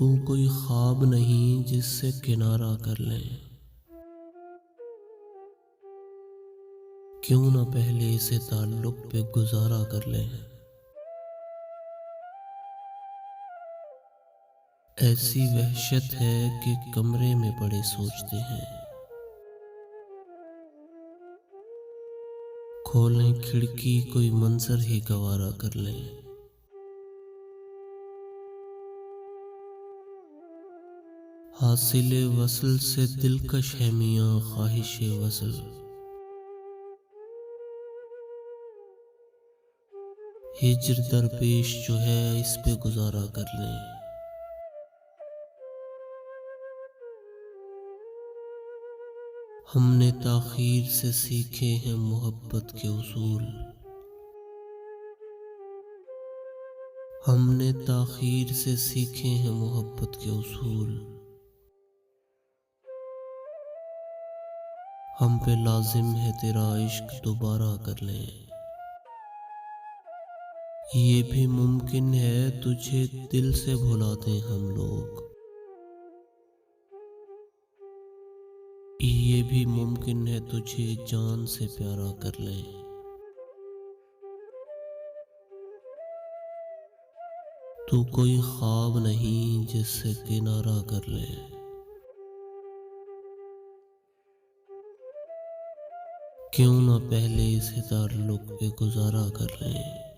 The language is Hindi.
तू कोई ख्वाब नहीं जिससे किनारा कर लें। क्यों ना पहले इसे ताल्लुक पे गुजारा कर लें। ऐसी वहशत है कि कमरे में पड़े सोचते हैं। खोलें खिड़की कोई मंजर ही गवारा कर लें। हासिले वसल से दिलकश है मियाँ ख्वाहिशे वसल। हिज्र दरपेश जो है इस पे गुजारा कर लें। हमने ताखीर से सीखे हैं मोहब्बत के उसूल। हमने ताखीर से सीखे हैं मोहब्बत के उसूल। हम पे लाजिम है तेरा इश्क दोबारा कर लें। ये भी मुमकिन है तुझे दिल से भुला दें हम लोग। ये भी मुमकिन है तुझे जान से प्यारा कर लें। तू कोई ख्वाब नहीं जिससे किनारा कर लें। क्यों ना पहले इसे ताल्लुक पे गुजारा कर लें।